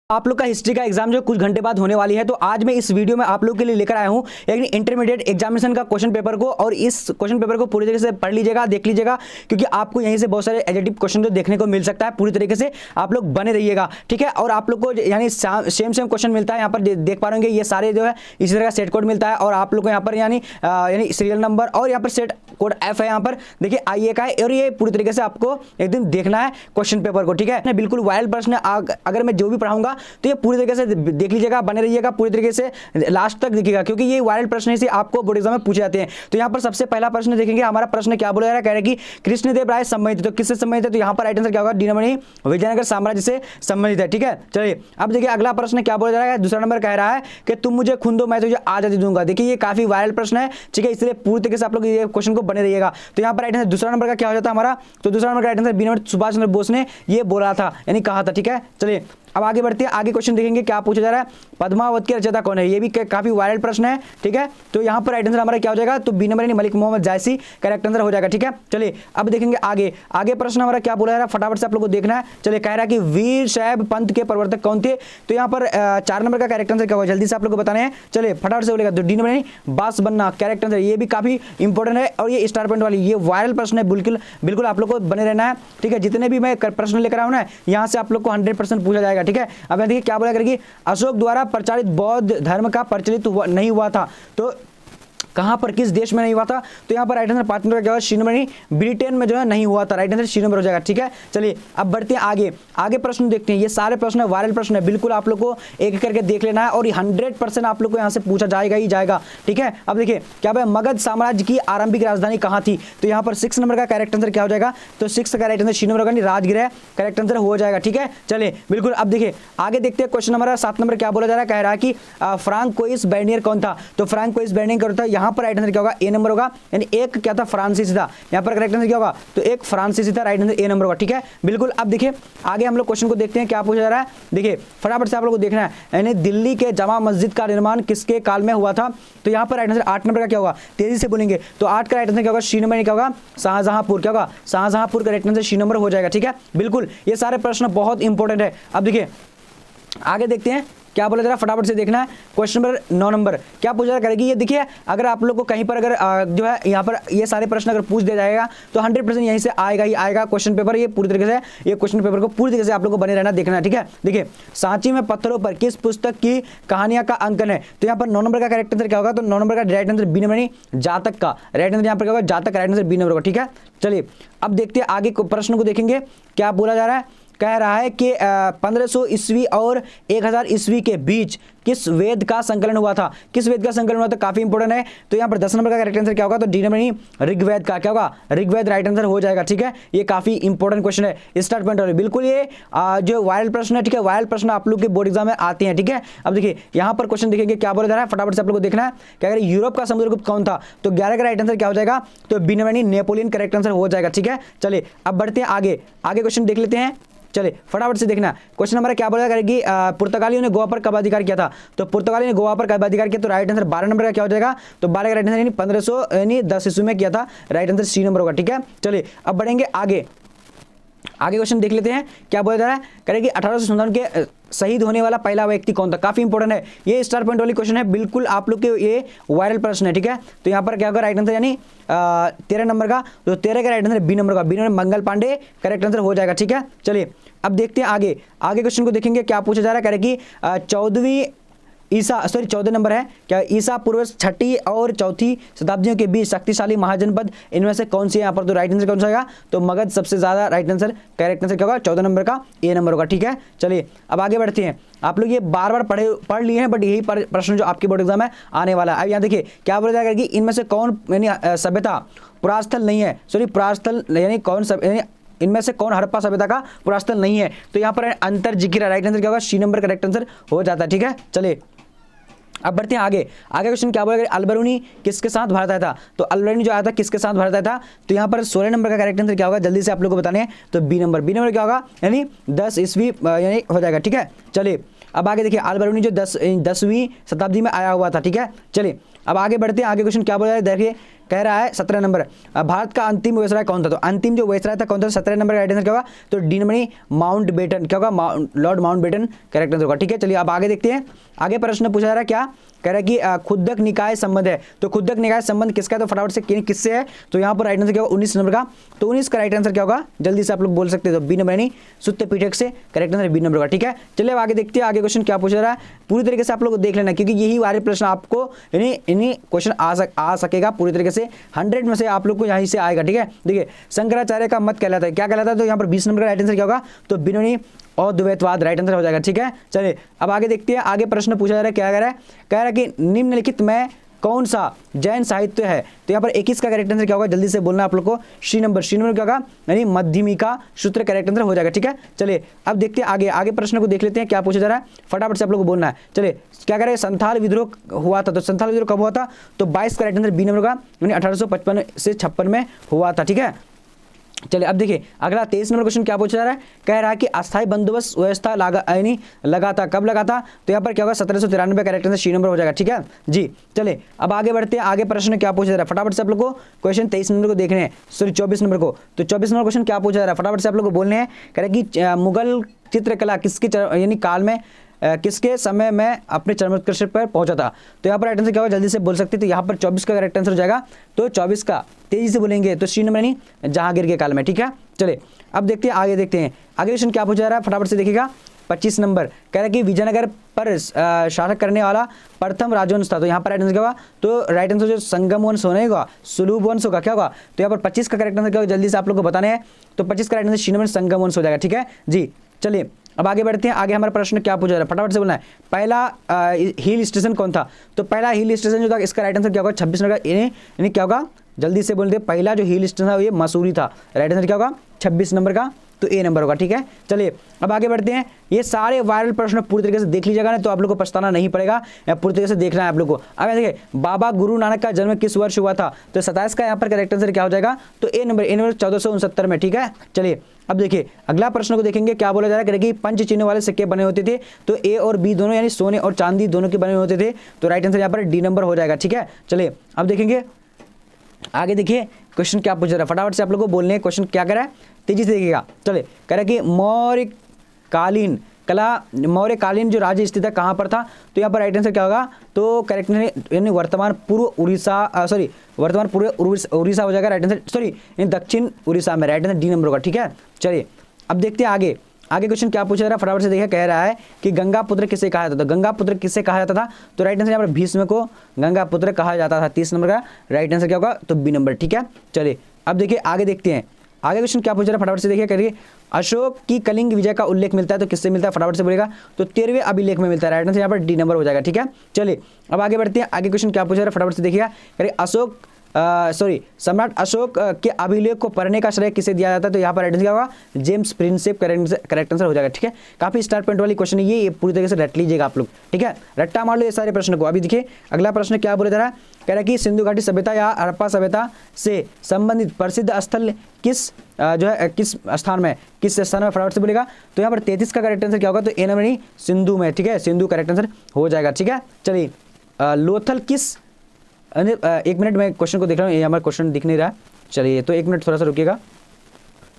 आप लोग का हिस्ट्री का एग्जाम जो कुछ घंटे बाद होने वाली है, तो आज मैं इस वीडियो में आप लोग के लिए लेकर आया हूं एक इंटरमीडिएट एग्जामिनेशन का क्वेश्चन पेपर को। और इस क्वेश्चन पेपर को पूरी तरीके से पढ़ लीजिएगा, देख लीजिएगा, क्योंकि आपको यहीं से बहुत सारे एडिटिव क्वेश्चन जो देखने को मिल सकता है। पूरी तरीके से आप लोग बने रहिएगा, ठीक है। और आप लोग को यानी सेम क्वेश्चन मिलता है, यहाँ पर देख पा रहे होंगे ये सारे जो है इसी तरह का सेट कोड मिलता है। और आप लोग को यहाँ पर यानी सीरियल नंबर और यहाँ पर सेट कोड एफ है, यहाँ पर देखिए आईए का है। और ये पूरी तरीके से आपको एक दिन देखना है क्वेश्चन पेपर को, ठीक है। बिल्कुल वायरल प्रश्न अगर मैं जो भी पढ़ाऊंगा तो ये पूरी तरीके से देख लीजिएगा, बने रहिएगा, पूरी तरीके से लास्ट तक देखिएगा, क्योंकि ये वायरल प्रश्न से आपको बोर्ड एग्जाम में पूछे जाते हैं। तो यहाँ पर सबसे पहला प्रश्न देखेंगे, हमारा प्रश्न क्या बोला जा रहा है, कह रहे हैं कि कृष्णदेव राय संबंधित, तो किससे संबंधित है, तो यहाँ पर राइट आंसर क्या होगा, डीनमणि विजयनगर साम्राज्य से संबंधित है, ठीक है। चलिए अब देखिए अगला प्रश्न क्या बोला जा रहा है, दूसरा नंबर कह रहा है कि तुम मुझे खून दो मैं तुझे आजादी दूंगा। देखिए ये काफी वायरल प्रश्न है, ठीक है, इसलिए पूरी तरीके से आप लोग ये क्वेश्चन को बने रहिएगा। तो यहाँ पर राइट आंसर दूसरा नंबर का क्या हो जाता है हमारा, तो दूसरा नंबर का right answer B number Subhash Chandra Bose ने ये बोला था, यानी कहा था, ठीक है। चलिए अब आगे बढ़ते हैं, आगे क्वेश्चन देखेंगे क्या पूछा जा रहा है, पद्मावत के रचयिता कौन है, ये भी काफी वायरल प्रश्न है, ठीक है। तो यहाँ पर राइट आंसर हमारा क्या हो जाएगा, तो बी नंबर यानी मलिक मोहम्मद जायसी करेक्ट आंसर हो जाएगा, ठीक है। चलिए अब देखेंगे आगे प्रश्न हमारा क्या बोला जा रहा है, फटाफट से आप लोगों को देखना है। चलिए कह रहा है कि वीर शैव पंथ के प्रवर्तक कौन थे, तो यहाँ पर 4 नंबर का करेक्ट आंसर क्या होगा, जल्दी से आप लोग को बताने हैं। चलिए फटाफट से बोलेगा, तो डी नंबर यानी बास बनना करेक्ट आंसर, ये भी काफी इंपॉर्टेंट है। और ये स्टार पॉइंट वाली ये वायरल प्रश्न है, बिल्कुल आप लोग को बने रहना है, ठीक है। जितने भी मैं प्रश्न लेकर आऊँ ना, यहाँ से आप लोग को 100% पूछा जाएगा, ठीक है। अब देखिए क्या बोला करेगी, अशोक द्वारा प्रचारित बौद्ध धर्म का प्रचलित नहीं हुआ था, तो कहां पर किस देश में नहीं हुआ था, तो यहां पर राइट आंसर 5 नंबर क्या होगा, सी नंबर ब्रिटेन में जो है नहीं हुआ था, राइट आंसर सी नंबर हो जाएगा, ठीक है। चलिए अब बढ़ते हैं आगे प्रश्न देखते हैं। ये सारे प्रश्न वायरल प्रश्न है, बिल्कुल आप लोग को एक करके देख लेना है, और 100% आप लोग को यहां से पूछा जाएगा ही जाएगा, ठीक है। अब देखिए क्या भाई, मगध साम्राज्य की आरंभिक राजधानी कहां थी, तो यहां पर 6 नंबर का करेक्ट आंसर क्या हो जाएगा, तो 6 का राइट आंसर सी नंबर होगा, राजगृह करेक्ट आंसर हो जाएगा, ठीक है। चलिए बिल्कुल अब देखिए आगे देखते हैं क्वेश्चन नंबर 7 नंबर क्या बोला जा रहा है, कह रहा है कि फ्रांकोइस बेर्नियर कौन था, तो फ्रांकोइस बेर्नियर कौन था, यहां पर राइट आंसर क्या होगा, ए नंबर होगा, यानी एक क्या था, फ्रांसीसी था। यहां पर करेक्ट आंसर क्या होगा, तो एक फ्रांसीसी था, राइट आंसर ए नंबर होगा, ठीक है। बिल्कुल अब देखिए आगे हम लोग क्वेश्चन को देखते हैं क्या पूछा जा रहा है। देखिए फटाफट से आप लोगों को देखना है, यानी दिल्ली के जामा मस्जिद का निर्माण किसके काल में हुआ था, तो यहां पर राइट आंसर 8 नंबर का क्या होगा, तेजी से बोलेंगे, तो 8 का राइट आंसर क्या होगा, सी नंबर क्या होगा, शाहजहांपुर, क्या होगा, शाहजहांपुर का राइट आंसर सी नंबर हो जाएगा, ठीक है। बिल्कुल ये सारे प्रश्न बहुत इंपॉर्टेंट है। अब देखिए आगे देखते हैं क्या बोला जा रहा है, फटाफट से देखना है। क्वेश्चन नंबर 9 नंबर क्या पूछा करेगी, ये देखिए अगर आप लोग को कहीं पर अगर जो है यहाँ पर ये सारे प्रश्न अगर पूछ दिया जाएगा तो 100% यहीं से आएगा ही आएगा क्वेश्चन पेपर। ये पूरी तरीके से ये क्वेश्चन पेपर को पूरी तरीके से आप लोग को बने रहना, देखना है, ठीक है। देखिए सांची में पत्थरों पर किस पुस्तक की कहानियां का अंकन है, तो यहाँ पर 9 नंबर का करेक्ट आंसर क्या होगा, तो 9 नंबर का राइट आंसर बी नंबर जातक का राइट आंसर यहाँ पर क्या होगा, जातक राइट आंसर बी नंबर होगा, ठीक है। चलिए अब देखते हैं आगे प्रश्न को देखेंगे क्या बोला जा रहा है। कह रहा है कि 1500 ईस्वी और 1000 ईस्वी के बीच किस वेद का संकलन हुआ था, किस वेद का संकलन हुआ था, काफी इंपोर्टेंट है। तो यहाँ पर 10 नंबर का करेक्ट आंसर क्या होगा, तो डी नंबर ऋग्वेद का, क्या होगा, ऋग्वेद राइट आंसर हो जाएगा, ठीक है। ये काफी इंपॉर्टेंट क्वेश्चन है, स्टार्ट पॉइंट वाले, बिल्कुल ये जो वायरल प्रश्न है, ठीक है, वायरल प्रश्न आप लोग के बोर्ड एग्जाम में आते हैं, ठीक है। अब देखिए यहाँ पर क्वेश्चन देखेंगे क्या बोला जा रहा है, फटाफट से आप लोग को देखना है। क्या करें, यूरोप का समुद्रगुप्त कौन था, तो 11 का राइट आंसर क्या हो जाएगा, तो B number Napoleon correct answer हो जाएगा, ठीक है। चलिए अब बढ़ते हैं आगे क्वेश्चन देख लेते हैं। चलिए फटाफट से देखना क्वेश्चन नंबर क्या बोला करेगी, पुर्तगालियों ने गोवा पर कब अधिकार किया था, तो पुर्तगालियों ने गोवा पर कब अधिकार किया, तो राइट आंसर 12 नंबर का क्या हो जाएगा, तो 12 का राइट आंसर यानी 1500 यानी 10 ईस्वी में किया था, राइट आंसर सी नंबर होगा, ठीक है। चलिए अब बढ़ेंगे आगे क्वेश्चन देख लेते हैं क्या बोला जा रहा है। करेगी 1857 के शहीद होने वाला पहला व्यक्ति कौन था, काफी इंपॉर्टेंट है, ये स्टार पॉइंट वाली क्वेश्चन है, बिल्कुल आप लोग के ये वायरल प्रश्न है, ठीक है। तो यहाँ पर क्या होगा राइट आंसर यानी 13 नंबर का, तो 13 का राइट आंसर बी नंबर का, B number Mangal Pandey correct answer हो जाएगा, ठीक है। चलिए अब देखते हैं आगे क्वेश्चन को देखेंगे क्या पूछा जा रहा है। करेगी 14 नंबर है, क्या ईसा पूर्व 6ठी और 4थी शताब्दियों के बीच शक्तिशाली महाजनपद इनमें से कौन सी है, यहाँ पर तो राइट आंसर कौन सा आएगा, तो मगध सबसे ज्यादा राइट आंसर करेक्ट आंसर क्या होगा, 14 नंबर का ए नंबर होगा, ठीक है। चलिए अब आगे बढ़ते हैं, आप लोग ये बार पढ़ लिए हैं, बट यही प्रश्न जो आपके बोर्ड एग्जाम में आने वाला है। अब यहाँ देखिए क्या बोला जाएगा कि इनमें से कौन यानी सभ्यता पुरास्थल नहीं है, सॉरी पुरास्थल यानी कौन यानी इनमें से कौन हड़प्पा सभ्यता का पुरास्थल नहीं है, तो यहाँ पर अंतर जिक्र राइट आंसर क्या होगा, सी नंबर करेक्ट आंसर हो जाता है, ठीक है। चलिए अब बढ़ते हैं आगे क्वेश्चन क्या बोला, अलबरूनी किसके साथ भारत आया था, तो अलबरूनी जो आया था किसके साथ भारत आया था, तो यहाँ पर 16 नंबर का करेक्ट आंसर क्या होगा, जल्दी से आप लोगों को बताने हैं, तो बी नंबर क्या होगा, यानी 10 ईस्वी यानी हो जाएगा, ठीक है। चलिए अब आगे देखिए अलबरूनी जो 10वीं शताब्दी में आया हुआ था, ठीक है। चलिए अब आगे बढ़ते हैं क्वेश्चन क्या बोला है, देखिए कह रहा है 17 नंबर भारत का अंतिम वायसराय कौन था, तो अंतिम जो वायसराय था कौन था, 17 नंबर का राइट आंसर क्या होगा, तो डी नंबर माउंट बेटन, क्या होगा, Lord Mountbatten correct answer होगा। ठीक है, चलिए अब आगे देखते हैं। आगे प्रश्न पूछा जा रहा है क्या, कह रहा है कि खुदक निकाय संबंध है, तो खुदक निकाय संबंध किसका है, तो फटाफट से किससे है, तो यहाँ पर राइट आंसर क्या होगा 19 नंबर का, तो 19 का राइट आंसर क्या होगा, जल्दी से आप लोग बोल सकते हैं, तो बी नंबर यानी सुत्त पिटक से करेक्ट आंसर बी नंबर का। ठीक है, चलिए अब आगे देखते हैं आगे क्वेश्चन क्या पूछा रहा है, पूरी तरीके से आप लोग देख लेना, क्योंकि यही वाले प्रश्न आपको यानी क्वेश्चन आ सकेगा पूरी तरीके से, 100 में से आप लोग को यहीं से आएगा। ठीक है, देखिए शंकराचार्य का मत कहलाता है, क्या कहलाता है, तो यहाँ पर 20 नंबर का राइट आंसर क्या होगा, तो बिनोनी और द्वैतवाद राइट आंसर हो जाएगा। ठीक है, चलिए अब आगे देखते हैं आगे प्रश्न पूछा जा रहा है, क्या कह रहा है कि निम्नलिखित में कौन सा जैन साहित्य है, तो यहाँ पर 21 का करेक्ट आंसर क्या होगा, जल्दी से बोलना आप लोग को, श्री नंबर क्या होगा, यानी मध्यमिका सूत्र करेक्ट आंसर हो जाएगा। ठीक है, चलिए अब देखते हैं आगे प्रश्न को देख लेते हैं क्या पूछा जा रहा है, फटाफट से आप लोग को बोलना है। चलिए क्या कह रहे हैं, संथाल विद्रोह हुआ था, तो संथाल विद्रोह कब हुआ था, तो 22 का करेक्ट आंसर बी नंबर का, यानी 1855 से 56 में हुआ था। ठीक है, चलिए अब देखिए अगला 23 नंबर क्वेश्चन क्या पूछा जा रहा है, कह रहा है कि अस्थायी बंदोबस्त व्यवस्था लगा था, कब लगा था, तो यहाँ पर क्या होगा 1793 करेक्ट आंसर सी नंबर हो जाएगा। ठीक है जी, चलिए अब आगे बढ़ते हैं, आगे प्रश्न क्या पूछा जा रहा है, फटाफट से आप लोग को क्वेश्चन 23 नंबर को देखने हैं, सॉरी 24 नंबर को, तो 24 नंबर क्वेश्चन क्या पूछा जा रहा है, फटाफट से आप लोग को बोलने हैं, कह रहे कि मुगल चित्रकला किसके यानी काल में किसके समय में अपने चरमोत्कर्ष पर पहुंचा था, तो यहाँ पर राइट आंसर क्या होगा, जल्दी से बोल सकते हैं, तो यहाँ पर 24 का करेक्ट आंसर हो जाएगा, तो 24 का तेजी से बोलेंगे तो सी नंबर नहीं जहांगीर के काल में। ठीक है, चलिए अब देखते हैं आगे क्वेश्चन क्या पूछा जा रहा है, फटाफट से देखिएगा 25 नंबर कह रहा है कि विजयनगर पर शासन करने वाला प्रथम राजवंश था, तो यहाँ पर राइट आंसर क्या होगा, तो राइट आंसर जो संगम वंश होगा, सुलूभ वंश होगा, क्या होगा, तो यहाँ पर 25 का करेक्ट आंसर क्या होगा, जल्दी से आप लोग को बताने हैं, तो 25 का राइट आंसर सी नंबर संगम वंश हो जाएगा। ठीक है जी, चलिए अब आगे बढ़ते हैं, आगे हमारा प्रश्न क्या पूछा जा रहा है, फटाफट से बोलना है, पहला हिल स्टेशन कौन था, तो पहला हिल स्टेशन जो था इसका राइट आंसर क्या होगा 26 नंबर का, यानी क्या होगा, जल्दी से बोलते हैं, पहला जो हिल स्टेशन था ये मसूरी था, राइट आंसर क्या होगा 26 नंबर का, तो ए नंबर होगा। ठीक है, चलिए अब आगे बढ़ते हैं, ये सारे वायरल प्रश्न पूरी तरीके से देख लीजिएगा ना, तो आप लोग को पछताना नहीं पड़ेगा, पूरी तरीके से देखना है आप लोग को। अब देखिए बाबा गुरु नानक का जन्म किस वर्ष हुआ था, तो 27 का यहाँ पर करेक्ट आंसर क्या हो जाएगा, तो ए नंबर 1469 में। ठीक है, चलिए अब देखिए अगला प्रश्न को देखेंगे, क्या बोला जा रहा है कि पंच चिन्ह वाले सिक्के बने होते थे, तो ए और बी दोनों यानी सोने और चांदी दोनों के बने होते थे, तो राइट आंसर यहाँ पर डी नंबर हो जाएगा। ठीक है, चलिए अब देखेंगे आगे, देखिए क्वेश्चन क्या पूछ रहा है, फटाफट से आप लोगों को बोलने हैं, क्वेश्चन क्या कर रहा है, तेजी से देखिएगा। चलिए कह रहा है कि मौर्यकालीन जो राज्य स्थित है कहाँ पर था, तो यहाँ पर राइट आंसर क्या होगा, तो करेक्ट यानी वर्तमान पूर्व उड़ीसा हो जाएगा, राइट आंसर सॉरी दक्षिण उड़ीसा में, राइट आंसर डी नंबर होगा। ठीक है, चलिए अब देखते हैं आगे क्वेश्चन क्या पूछा जा रहा है, फटाफट से देखिए, कह रहा है कि गंगा पुत्र किसे कहा जाता था, गंगा पुत्र किसे कहा जाता था, तो राइट आंसर यहाँ पर भीष्म को गंगा पुत्र कहा जाता था, 30 नंबर का राइट आंसर क्या होगा, तो बी नंबर। ठीक है, चलिए अब देखिए आगे देखते हैं, आगे क्वेश्चन क्या पूछ रहा है, फटाफट से देखिए, करिए अशोक की कलिंग विजय का उल्लेख मिलता है, तो किससे मिलता है, फटाफट से बोलेगा, तो 13वें अभिलेख में मिलता है, राइट आंसर यहाँ पर डी नंबर हो जाएगा। ठीक है, चलिए अब आगे बढ़ते हैं, आगे क्वेश्चन क्या पूछ रहा है, फटाफट से देखिएगा, करिए सम्राट अशोक के अभिलेख को पढ़ने का श्रेय किसे दिया जाता है, तो यहाँ पर राइट आंसर क्या होगा, जेम्स प्रिंसेप करेक्ट आंसर हो जाएगा। ठीक है, काफी स्टार पॉइंट वाली क्वेश्चन है ये पूरी तरीके से रट लीजिएगा आप लोग। ठीक है, रट्टा मार लो ये सारे प्रश्न को। अभी देखिए अगला प्रश्न क्या बोला जा रहा है, कह रहा है कि सिंधु घाटी सभ्यता या हड़प्पा सभ्यता से संबंधित प्रसिद्ध स्थल किस स्थान में फटाफट से बोलेगा, तो यहाँ पर 33 का करेक्ट आंसर क्या होगा, तो ए नंबर नहीं सिंधु में। ठीक है, सिंधु करेक्ट आंसर हो जाएगा। ठीक है, चलिए लोथल किस, एक मिनट में क्वेश्चन को देख रहा हूँ, ये हमारा क्वेश्चन दिख नहीं रहा है, चलिए तो एक मिनट थोड़ा सा रुकिएगा,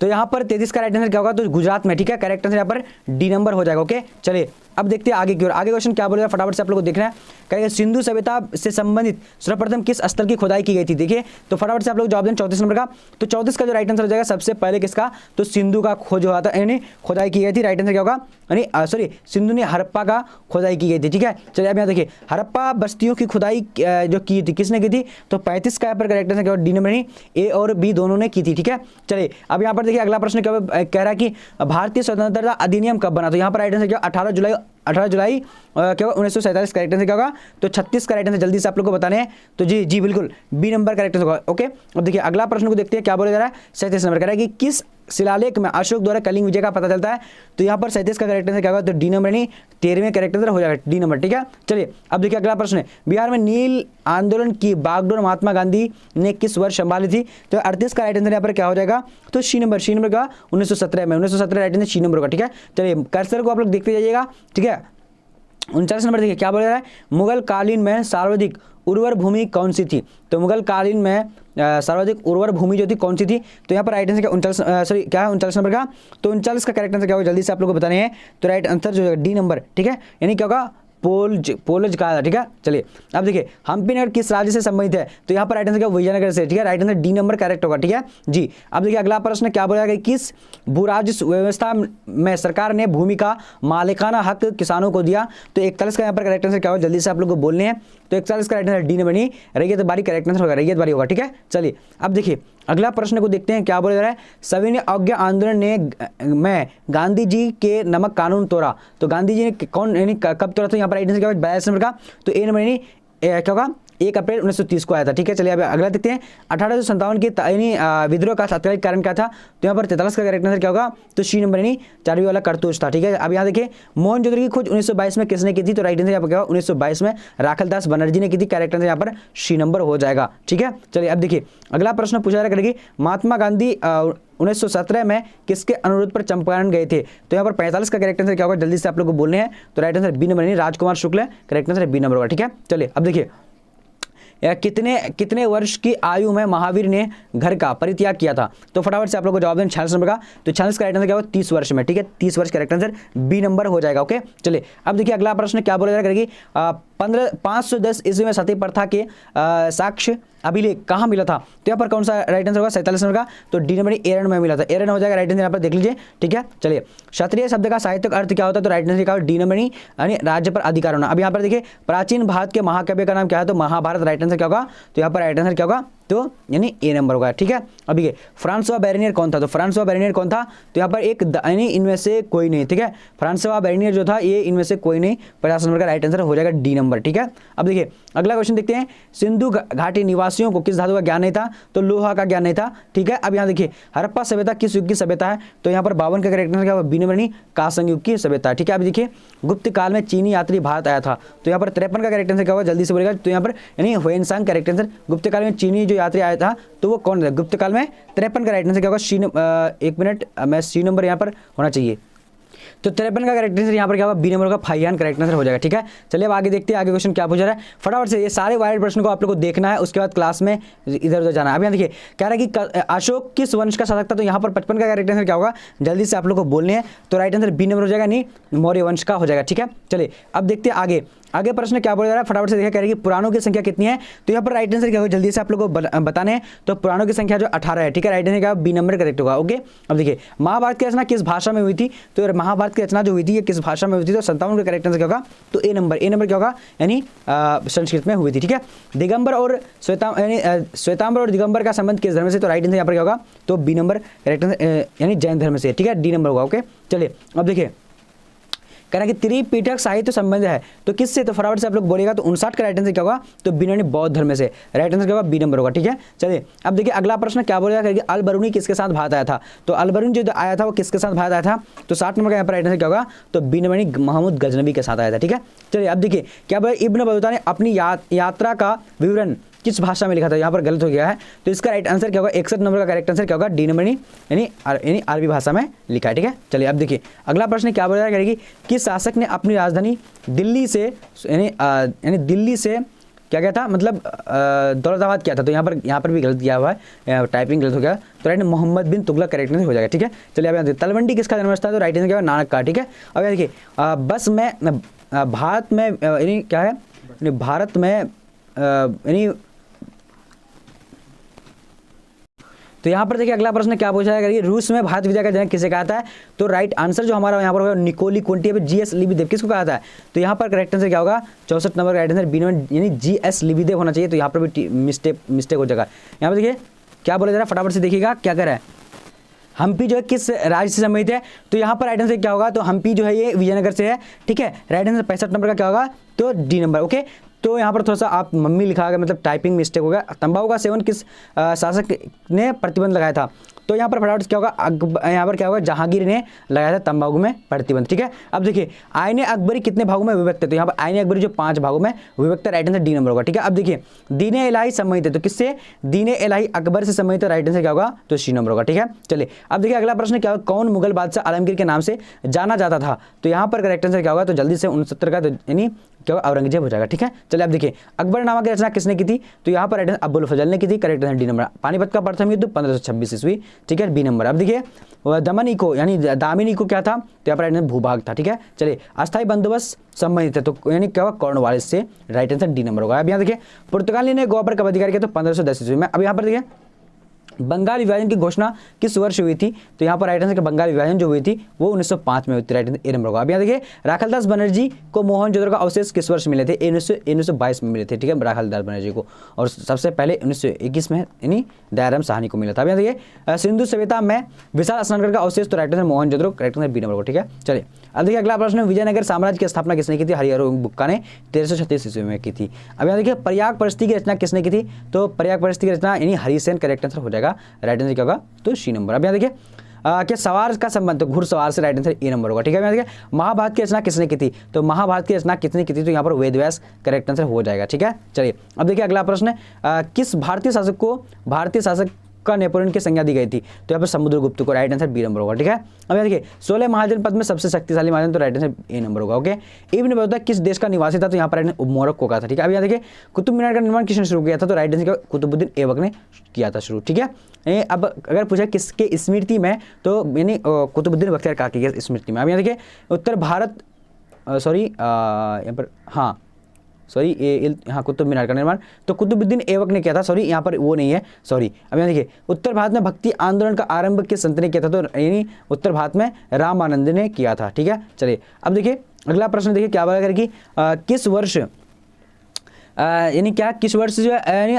तो यहाँ पर 33 का राइट आंसर क्या होगा, तो गुजरात में। ठीक है, करेक्ट आंसर यहाँ पर डी नंबर हो जाएगा। ओके, चलिए अब देखते हैं आगे की ओर, आगे क्वेश्चन क्या बोलेगा, फटाफट से आप लोगों को देखना है, कहेगा सिंधु सभ्यता से संबंधित सर्वप्रथम किस स्थल की खुदाई की गई थी। देखिए तो फटाफट से आप लोग जवाब दें 34 नंबर का, तो 34 का जो राइट आंसर हो जाएगा सबसे पहले किसका, तो सिंधु का खोज हुआ था, यानी खुदाई की गई थी, राइट आंसर क्या होगा, यानी सॉरी सिंधु ने हड़प्पा का खुदाई की गई थी। ठीक है, चलिए अब यहाँ देखिए हड़प्पा बस्तियों की खुदाई जो की थी किसने की थी, तो 35 का यहाँ पर करेक्ट आंसर क्या होगा, डी नंबर नहीं ए और बी दोनों ने की थी। ठीक है, चलिए अब यहाँ पर देखिए अगला प्रश्न क्या कह रहा है कि भारतीय स्वतंत्रता अधिनियम कब बना, तो यहाँ पर राइट आंसर क्या 18 जुलाई क्या होगा 1947 करेक्ट आंसर क्या होगा, तो 36 का राइट आंसर जल्दी से आप लोग को बताने हैं, तो जी बिल्कुल बी नंबर करेक्ट आंसर होगा। ओके, अब देखिए अगला प्रश्न को देखते हैं क्या बोला जा रहा है, 37 नंबर कह रहा है कि किस शिलालेख में अशोक द्वारा कलिंग विजय का पता चलता है, तो यहाँ पर 37 का करेक्ट आंसर क्या होगा, तो डी नंबर नहीं 13वें करेक्ट आंसर हो जाएगा, डी नंबर। ठीक है, चलिए अब देखिए अगला प्रश्न है, बिहार में नील आंदोलन की बागडोर महात्मा गांधी ने किस वर्ष संभाली थी, तो 38 का राइट आंसर यहाँ पर क्या हो जाएगा, तो सी नंबर का 1917 में, 1917 राइट आंसर सी नंबर होगा। ठीक है, चलिए कर्सर को आप लोग देखते जाइएगा। ठीक है, 39 नंबर देखिए क्या बोल रहा है, मुगल कालीन में सर्वाधिक उर्वर भूमि कौन सी थी, तो मुगल कालीन में सर्वाधिक उर्वर भूमि जो थी कौन सी थी? तो यहाँ पर राइट आंसर क्या 39, सॉरी क्या है 39 नंबर का? तो 39 का करेक्ट आंसर क्या होगा जल्दी से आप लोगों को बताने हैं। तो राइट आंसर जो है डी नंबर, ठीक है, यानी क्या होगा पोलज कहा था, ठीक है। चलिए अब देखिए हम्पी नगर किस राज्य से संबंधित है? तो यहाँ पर राइट आंसर क्या विजयनगर से, ठीक है, right answer D number correct होगा, ठीक है जी। अब देखिए अगला प्रश्न क्या बोला गया, किस भू राजस्व व्यवस्था में सरकार ने भूमि का मालिकाना हक किसानों को दिया? तो 41 का यहाँ पर करेक्ट आंसर क्या होगा जल्दी से आप लोग को बोलने हैं। तो 41 का राइट आंसर डी नंबर नहीं, रैयत बारी करेक्ट आंसर होगा, रैयत बारी होगा, ठीक है। चलिए अब देखिए अगला प्रश्न को देखते हैं क्या बोला जा रहा है। सविनय अवज्ञा आंदोलन ने में गांधी जी के नमक कानून तोड़ा। तो गांधी जी ने कौन यानी कब तोड़ा? तो यहाँ पर राइट आंसर क्या होगा 42 नंबर का। तो ए नंबर यानी क्या होगा 1 अप्रैल 1930 को आया था, ठीक है। चलिए अब अगला देखते हैं 1857 के विद्रोह का तात्कालिक कारण क्या था? तो यहाँ पर 43 का करेक्ट आंसर क्या होगा? तो सी नंबर यानी चारवी वाला करतूस था, ठीक है। अब यहाँ देखिए मोहनजोदड़ो की खोज 1922 में किसने की थी? तो राइट आंसर यहाँ पर क्या होगा 1922 में राखलदास बनर्जी ने की थी, करेक्ट आंसर यहाँ पर सी नंबर हो जाएगा, ठीक है। चलिए अब देखिए अगला प्रश्न पूछा जा रहा है, महात्मा गांधी 1917 में किसके अनुरोध पर चंपारण गए थे? तो यहाँ पर 45 का करेक्ट आंसर क्या होगा जल्दी से आप लोग को बोलने हैं। तो राइट आंसर बी नंबर यानी राजकुमार शुक्ल, करेक्ट आंसर बी नंबर होगा, ठीक है। चलिए अब देखिए कितने वर्ष की आयु में महावीर ने घर का परित्याग किया था? तो फटाफट से आप लोग को जवाब दें 46 नंबर का। तो 46 का राइट आंसर क्या होगा 30 वर्ष में, ठीक है, 30 वर्ष करेक्ट आंसर बी नंबर हो जाएगा, ओके। चलिए अब देखिए अगला प्रश्न क्या बोला जा रहा है, 510 ईस्वी में सती प्रथा के साक्ष्य अभिलेख कहाँ मिला था? तो यहाँ पर कौन सा राइट आंसर होगा 47 नंबर का? तो डी नंबर एरन में मिला था, एरन हो जाएगा राइट आंसर यहाँ पर देख लीजिए, ठीक है। चलिए क्षत्रिय शब्द का साहित्यिक अर्थ क्या होता है? तो राइट आंसर क्या होगा डी नंबर यानी राज्य पर अधिकार होना। अब यहाँ पर देखिए प्राचीन भारत के महाकाव्य का नाम क्या है? तो महाभारत, राइट आंसर क्या होगा? तो यहाँ पर राइट आंसर क्या होगा? तो यानी ए नंबर होगा, ठीक है। अभी ये फ्रांसवा बेरेनियर कौन था? तो फ्रांसवा बेरेनियर कौन था? तो यहाँ पर एक यानी इनमें से कोई नहीं, ठीक है। फ्रांसवा बेरेनियर जो था ये इनमें से कोई नहीं, 50 नंबर का राइट आंसर हो जाएगा डी नंबर, ठीक है। अब देखिए अगला क्वेश्चन देखते हैं, सिंधु घाटी निवासियों को किस धातु का ज्ञान नहीं था? तो लोहा का ज्ञान नहीं था, ठीक है। अब यहाँ देखिए हड़प्पा सभ्यता किस युग की सभ्यता है? तो यहाँ पर 52 का करेक्ट आंसर क्या होगा बी नंबर नहीं, कांस्य युग की सभ्यता, ठीक है। अब देखिए गुप्त काल में चीनी यात्री भारत आया था। तो यहाँ पर 53 का करेक्ट आंसर क्या होगा जल्दी से बोलेगा? तो यहाँ पर यानी ह्वेनसांग करेक्ट आंसर, गुप्त काल में चीनी जो यात्री आया था तो वो कौन था गुप्त काल में? 53 का राइट आंसर क्या होगा? एक मिनट मैं सी नंबर यहाँ पर होना चाहिए। तो 53 का करेक्ट आंसर यहाँ पर क्या होगा? बी नंबर का फाइयान करेक्ट आंसर हो जाएगा, ठीक है। चलिए अब आगे देखते हैं आगे क्वेश्चन क्या पूछा रहा है। फटाफट से ये सारे वायरड प्रश्न को आप लोग को देखना है, उसके बाद क्लास में इधर उधर जाना है। अब यहाँ देखिए कह रहा है कि अशोक किस वंश का शासक था? तो यहाँ पर 55 का करेक्ट आंसर क्या होगा जल्दी से आप लोग को बोलने हैं। तो राइट आंसर बी नंबर हो जाएगा, नहीं मौर्य वंश का हो जाएगा, ठीक है। चलिए अब देखते हैं आगे प्रश्न क्या बोला जा रहा है, फटाफट से देखिए। कह रहे हैं कि पुराणों की संख्या कितनी है? तो यहाँ पर राइट आंसर क्या होगा जल्दी से आप लोगों को बताने हैं। तो पुराणों की संख्या जो 18 है, ठीक है, राइट आंसर क्या बी नंबर करेक्ट होगा, ओके। अब देखिए महाभारत की रचना किस भाषा में हुई थी? तो महाभारत की रचना जो हुई थी ये किस भाषा में हुई थी? तो 57 का करेक्ट आंसर क्या होगा? तो ए नंबर क्या होगा यानी संस्कृत में हुई थी, ठीक है। दिगंबर और श्वेतांबर और दिगंबर का संबंध किस धर्म से? तो राइट आंसर यहाँ पर क्या होगा? तो बी नंबर करेक्ट आंसर यानी जैन धर्म से, ठीक है, डी नंबर होगा, ओके। चलिए अब देखिए कह रहा है कि त्रिपिटक साहित्य संबंध है तो किससे? तो फटाफट से आप लोग बोलेगा। तो 59 का राइट आंसर क्या होगा? तो बी नंबर बौद्ध धर्म से, राइट आंसर क्या होगा? बी नंबर होगा, ठीक है। चलिए अब देखिए अगला प्रश्न क्या बोलेगा कि अल बरूनी किसके साथ भारत आया था? तो अल बरूनी जो आया था वो किसके साथ भारत आया था? तो 60 नंबर का यहाँ पर राइट आंसर क्या होगा? तो बी नंबर महमूद गजनबी के साथ आया था, ठीक है। चलिए अब देखिए क्या बोला, इब्न बतूता ने अपनी यात्रा का विवरण किस भाषा में लिखा था? यहाँ पर गलत हो गया है, तो इसका राइट आंसर क्या होगा? 61 नंबर का करेक्ट आंसर क्या होगा? डी नंबर यानी अरबी भाषा में लिखा है, ठीक है। चलिए अब देखिए अगला प्रश्न क्या बोला जाएगा कि किस शासक ने अपनी राजधानी दिल्ली से यानी दिल्ली से क्या क्या था मतलब दौलताबाद किया था? तो यहाँ पर भी गलत किया हुआ है, टाइपिंग गलत हो गया। तो राइट मोहम्मद बिन तुगलक करेक्ट हो जाएगा, ठीक है। चलिए अब यहाँ तलवंडी किसका जन्मस्थल था? तो राइट आंसर क्या होगा? नानक का, ठीक है। अब यहाँ देखिए बस में भारत में यानी क्या है भारत में यानी तो यहाँ पर देखिए अगला प्रश्न क्या पूछा जाएगा कि रूस में भारत विद्या का जनक किसे कहा था? तो राइट आंसर जो हमारा यहाँ पर होगा निकोली कुंटी जीएस लिबिदेव किसको कहा था? तो यहाँ पर करेक्ट आंसर क्या होगा? 64 नंबर का राइट आंसर बी नंबर यानी जीएस लिबिदेव होना चाहिए। तो यहाँ पर भी मिस्टेक हो जाएगा। यहाँ पर देखिए क्या बोला जा रहा है, फटाफट से देखिएगा क्या कर रहा है। हम्पी जो है किस राज्य से संबंधित है? तो यहाँ पर राइट आंसर क्या होगा? तो हम्पी जो है ये विजयनगर से है, ठीक है। राइट आंसर 65 नंबर का क्या होगा? तो डी नंबर, ओके। तो यहाँ पर थोड़ा सा आप मम्मी लिखा गया मतलब टाइपिंग मिस्टेक हो गया। तंबाकू का सेवन किस शासक ने प्रतिबंध लगाया था? तो यहाँ पर फटाफट क्या होगा, यहाँ पर क्या होगा, जहांगीर ने लगाया था तंबाकू में प्रतिबंध। ठीक है, अब देखिए आईने अकबरी कितने भागों में विभक्त है, तो यहाँ पर आईने अकबरी जो 5 भागों में विभक्त है, राइट आंसर डी नंबर होगा। ठीक है, अब देखिए दीने इलाही संबंधित है, तो किससे, दीने इलाही अकबर से संबंधित है, राइट आंसर क्या होगा, तो सी नंबर होगा। ठीक है, चलिए अब देखिए अगला प्रश्न क्या होगा, कौन मुगल बादशाह आलमगीर के नाम से जाना जाता था, तो यहाँ पर करेक्ट आंसर क्या होगा, तो जल्दी से 69 का, तो यानी क्या होगा, औरंगजेब हो जाएगा। ठीक है, चलिए अब देखिए अकबरनामा की रचना किसने की थी, तो यहाँ पर राइट आंसर अबुल फजल ने की थी, correct answer D number. Panipat का प्रथम युद्ध 1526 ईस्वी। ठीक है, बी नंबर। अब देखिए दमन इको यानी दामिनी को क्या था, तो यहाँ पर राइट आंसर भूभाग था। ठीक है, चलिए अस्थायी बंदोबस्त संबंधित है, तो यानी क्या होगा, कॉर्नवालिस से, राइट आंसर डी नंबर होगा। अब यहाँ देखिए पुर्तगाली ने गोवा पर कब अधिकार किया, तो 1510 ईस्वी में। अब यहाँ पर देखिए बंगाल विभाजन की घोषणा किस वर्ष हुई थी, तो यहाँ पर राइट आंसर बंगाल विभाजन जो हुई थी वो 1905 में हुई थी, राइट आंसर ए नंबर होगा। अब यहाँ देखिए राखालदास बनर्जी को मोहनजोदड़ो का अवशेष किस वर्ष मिले थे, 1922 में मिले थे। ठीक है, राखालदास बनर्जी को, और सबसे पहले 1921 में यानी दयाराम साहनी को मिला था। अब यहाँ देखिए सिंधु सभ्यता में विशाल स्नानगढ़ का अवशेष, तो right answer Mohenjodaro, correct answer B number होगा। ठीक है, चलिए अब देखिए अगला प्रश्न, विजयनगर साम्राज्य की स्थापना किसने की थी, हरिहर बुक्का ने 1336 ईस्वी में की थी। अब यहाँ देखिए प्रयाग परिस्थिति की रचना किसने की थी, तो प्रयाग परिस्थिति की रचना यानी हरिसेन, करेक्ट आंसर हो जाएगा, राइट आंसर क्या होगा, तो सी नंबर। अब यहाँ देखिए क्या सवार का संबंध, तो घुड़सवार से, राइट आंसर ए नंबर होगा। ठीक है, यहाँ देखिए महाभारत की रचना किसने की थी, तो महाभारत की रचना किसने की थी, तो यहाँ पर वेदव्यास, करेक्ट आंसर हो जाएगा। ठीक है, चलिए अब देखिए अगला प्रश्न, किस भारतीय शासक को भारतीय शासक का नेपोलियन की संज्ञा दी गई थी, तो यहाँ पर समुद्रगुप्त को, राइट आंसर बी नंबर होगा। ठीक है, अब यहाँ देखिए 16 महाजन पद में सबसे शक्तिशाली महाजन, तो राइट आंसर ए नंबर होगा। ओके, इब्न बतूता किस देश का निवासी था, तो यहाँ पर मोरक्को का था। ठीक है, अब यहाँ देखिए कुतुब मीनार का निर्माण किसने शुरू किया था, तो राइट आंसर कुतुबुद्दीन ऐबक ने किया था शुरू। ठीक है, अब अगर पूछा किसके स्मृति में, तो यानी कुतुबुद्दीन बख्तियार काकी की स्मृति में। अब यहाँ देखिए उत्तर भारत यहाँ पर हाँ कुतुब मीनार का निर्माण तो कुतुबुद्दीन ऐबक ने किया था, सॉरी यहाँ पर वो नहीं है, सॉरी। अब यहाँ देखिए उत्तर भारत में भक्ति आंदोलन का आरंभ किस संत ने किया था, तो यानी उत्तर भारत में रामानंद ने किया था। ठीक है, चलिए अब देखिए अगला प्रश्न देखिए क्या बोला कि किस वर्ष यानी क्या किस वर्ष जो है यानी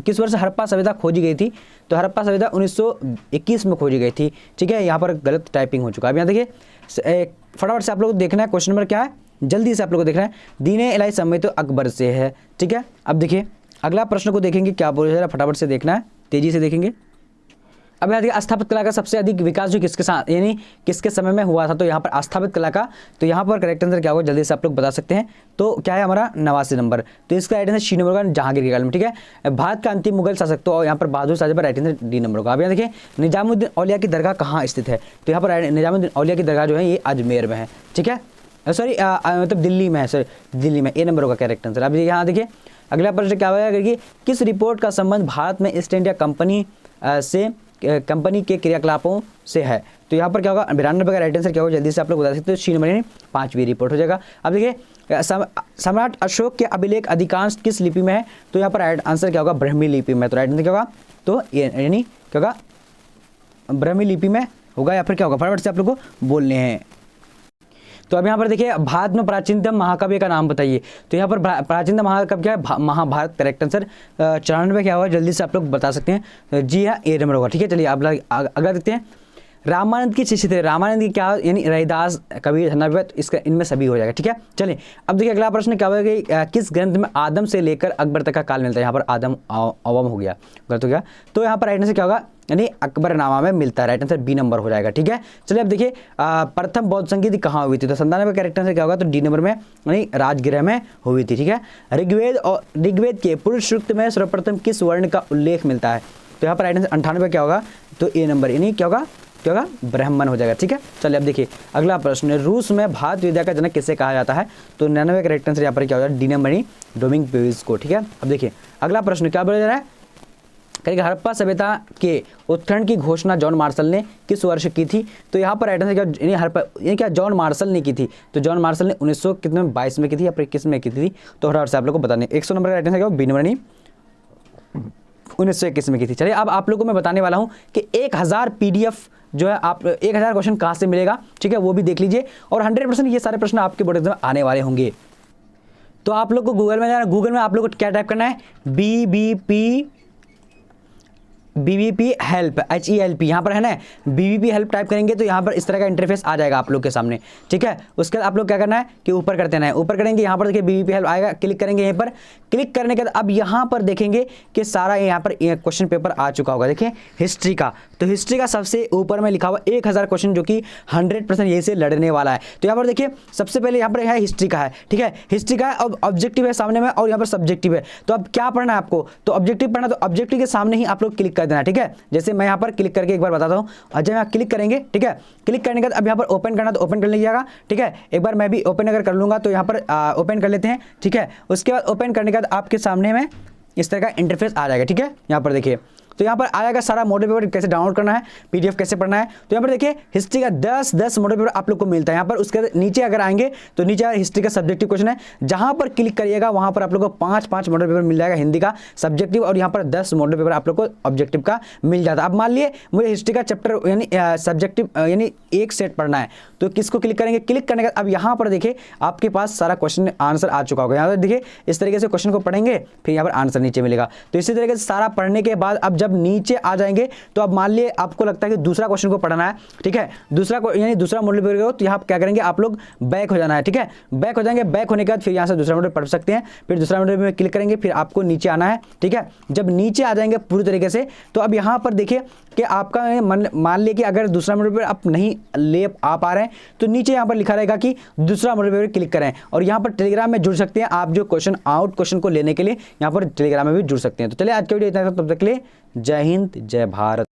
किस वर्ष हड़प्पा सभ्यता खोजी गई थी, तो हड़प्पा सभ्यता 1921 में खोजी गई थी। ठीक है, यहाँ पर गलत टाइपिंग हो चुका है। अब यहाँ देखिए फटाफट से आप लोग को देखना है, क्वेश्चन नंबर क्या है, जल्दी से आप लोग को देखना है, दीने इलाही संबंधित तो अकबर से है। ठीक है, अब देखिए अगला प्रश्न को देखेंगे क्या बोला जा रहा है, फटाफट से देखना है, तेजी से देखेंगे। अब यहाँ देखिए स्थापित कला का सबसे अधिक विकास जो किसके साथ यानी किसके समय में हुआ था, तो यहाँ पर स्थापित कला का, तो यहाँ पर करेक्ट आंसर क्या होगा, जल्दी से आप लोग बता सकते हैं, तो क्या है हमारा 89 नंबर, तो इसका राइट आंसर सी नंबर होगा, जहांगीर के काल में। ठीक है, भारत का अंतिम मुगल शासक, तो यहाँ पर बहादुर शाह पर राइट आंसर डी नंबर होगा। अब यहाँ देखिए निजामुद्दीन औलिया की दरगाह कहाँ स्थित है, तो यहाँ पर निजामुद्दीन औलिया की दरगाह जो है ये अजमेर में है। ठीक है, सॉरी मतलब दिल्ली में है, सॉरी दिल्ली में, ए नंबर होगा करेक्ट आंसर। अब यहाँ देखिए अगला प्रश्न क्या होगा कि किस रिपोर्ट का संबंध भारत में ईस्ट इंडिया कंपनी के क्रियाकलापों से है, तो यहाँ पर क्या होगा 92 का राइट आंसर क्या होगा, जल्दी से आप लोग बता सकते हो, सी नंबर यानी 5वीं रिपोर्ट हो जाएगा। अब देखिए सम्राट अशोक के अभिलेख अधिकांश किस लिपि में है, तो यहाँ पर राइट आंसर क्या होगा, ब्राह्मी लिपि में, तो राइट आंसर क्या होगा, तो यानी क्या होगा, ब्राह्मी लिपि में होगा, या फिर क्या होगा, फटाफट से आप लोग को बोलने हैं। तो अब यहाँ पर देखिए भारत में प्राचीनतम महाकाव्य का नाम बताइए, तो यहाँ पर प्राचीनतम महाकाव्य क्या है, महाभारत, करेक्ट आंसर 94 क्या होगा, जल्दी से आप लोग बता सकते हैं, जी हाँ ए नंबर होगा। ठीक है, चलिए आप अगला देखते हैं, रामानंद की शिष्य थे, रामानंद की क्या यानी रविदास, कबीर, धन्नाभ्य, इसका इनमें सभी हो जाएगा। ठीक है, चलिए अब देखिए अगला प्रश्न क्या होगा कि किस ग्रंथ में आदम से लेकर अकबर तक का काल मिलता है, यहाँ पर आदम अवम हो गया, गलत हो गया, तो यहाँ पर राइट आंसर क्या होगा, यानी अकबरनामा में मिलता है, राइट आंसर बी नंबर हो जाएगा। ठीक है, चलिए अब देखिए प्रथम बौद्ध संगीति कहाँ हुई थी, तो 97 का करेक्ट आंसर क्या होगा, तो डी नंबर में यानी राजगृह में हुई थी। ठीक है, ऋग्वेद के पुरुष सूक्त में सर्वप्रथम किस वर्ण का उल्लेख मिलता है, तो यहाँ पर राइट आंसर 98 क्या होगा, तो ए नंबर यानी क्या होगा, ब्राह्मण हो जाएगा। ठीक है, चलिए अब देखिए अगला प्रश्न, रूस में भारत विद्या का जनक किसे कहा जाता है, तो 99 का करेक्ट आंसर यहाँ पर क्या हो जाएगा, डी नंबर यानी डोमिंग पेविस को। ठीक है, अब देखिए अगला प्रश्न क्या बोला जा रहा है, करेंगे हड़प्पा सभ्यता के उत्खनन की घोषणा जॉन मार्शल ने किस वर्ष की थी, तो यहाँ पर राइट आंसर क्या हड़प्पा यानी क्या जॉन मार्शल ने की थी, तो जॉन मार्शल ने 1922 में की थी या फिर 21 में की थी, तो फटाफट से आप लोग को बताने 100 नंबर का राइट आंसर क्या बी नंबर नहीं 1921 में की थी। चलिए अब आप लोगों को मैं बताने वाला हूँ कि 1000 PDF जो है आप 1000 क्वेश्चन कहाँ से मिलेगा, ठीक है वो भी देख लीजिए, और 100% ये सारे प्रश्न आपके बोर्ड एग्जाम में आने वाले होंगे। तो आप लोग को गूगल में जाना, गूगल में आप लोग को क्या टाइप करना है, BBP हेल्प HELP यहाँ पर है ना, BBP हेल्प टाइप करेंगे तो यहाँ पर इस तरह का इंटरफेस आ जाएगा आप लोग के सामने। ठीक है, उसके बाद आप लोग क्या करना है कि ऊपर करते हैं, ऊपर करेंगे, यहाँ पर देखिए BBP हेल्प आएगा, क्लिक करेंगे, यहाँ पर क्लिक करने के बाद अब यहाँ पर देखेंगे कि सारा यहाँ पर क्वेश्चन पेपर आ चुका होगा, देखिए हिस्ट्री का, तो हिस्ट्री का सबसे ऊपर में लिखा हुआ 1000 क्वेश्चन जो कि 100% यही से लड़ने वाला है। तो यहाँ पर देखिए सबसे पहले यहाँ पर है हिस्ट्री का है, ठीक है, हिस्ट्री का है, अब ऑब्जेक्टिव है सामने में और यहाँ पर सब्जेक्टिव है। तो अब क्या पढ़ना है आपको, तो ऑब्जेक्टिव पढ़ना, तो ऑब्जेक्टिव के सामने ही आप लोग क्लिक कर देना, ठीक है। जैसे मैं यहाँ पर क्लिक करके एक बार बताता हूँ, और जब यहाँ क्लिक करेंगे, ठीक है, क्लिक करने के बाद अब यहाँ पर ओपन करना तो ओपन कर लीजिएगा, ठीक है। एक बार मैं भी ओपन अगर कर लूँगा तो यहाँ पर ओपन कर लेते हैं, ठीक है। उसके बाद ओपन करने के बाद आपके सामने में इस तरह का इंटरफेस आ जाएगा, ठीक है। यहाँ पर देखिए तो यहाँ पर आएगा सारा मॉडल पेपर कैसे डाउनलोड करना है, पीडीएफ कैसे पढ़ना है। तो यहाँ पर देखिए हिस्ट्री का 10 मॉडल पेपर आप लोग को मिलता है। यहाँ पर उसके नीचे अगर आएंगे तो नीचे हिस्ट्री का सब्जेक्टिव क्वेश्चन है, जहाँ पर क्लिक करिएगा वहाँ पर आप लोग को 5 मॉडल पेपर मिल जाएगा हिंदी का सब्जेक्टिव, और यहाँ पर 10 मॉडल पेपर आप लोग को ऑब्जेक्टिव का मिल जाता है। अब मान लिए मुझे हिस्ट्री का चैप्टर यानी सब्जेक्टिव यानी एक सेट पढ़ना है, तो किसको क्लिक करेंगे, क्लिक करने के बाद अब यहाँ पर देखिए आपके पास सारा क्वेश्चन आंसर आ चुका होगा। यहाँ पर देखिए इस तरीके से क्वेश्चन को पढ़ेंगे, फिर यहाँ पर आंसर नीचे मिलेगा। तो इसी तरीके से सारा पढ़ने के बाद अब जब नीचे आ जाएंगे तो अब मान लिए आपको लगता है कि दूसरा क्वेश्चन को पढ़ना है, ठीक है, दूसरा यानी दूसरा मॉडल पेपर हो, तो यहाँ क्या करेंगे आप लोग बैक हो जाना है, ठीक है। बैक हो जाएंगे, बैक होने के बाद फिर यहाँ से दूसरा मॉडल पढ़ सकते हैं, फिर दूसरा मॉडल में क्लिक करेंगे, फिर आपको नीचे आना है, ठीक है। जब नीचे आ जाएंगे पूरी तरीके से तो अब यहाँ पर देखिए कि आपका मान लिया कि अगर दूसरा मॉडल पेपर आप नहीं ले आ पा रहे हैं तो नीचे यहाँ पर लिखा रहेगा कि दूसरा मॉडल पेपर क्लिक करें, और यहाँ पर टेलीग्राम में जुड़ सकते हैं आप, जो क्वेश्चन आउट क्वेश्चन को लेने के लिए यहाँ पर टेलीग्राम में भी जुड़ सकते हैं। तो चलिए आज के वीडियो इतना, तब तक के लिए जय हिंद जय भारत।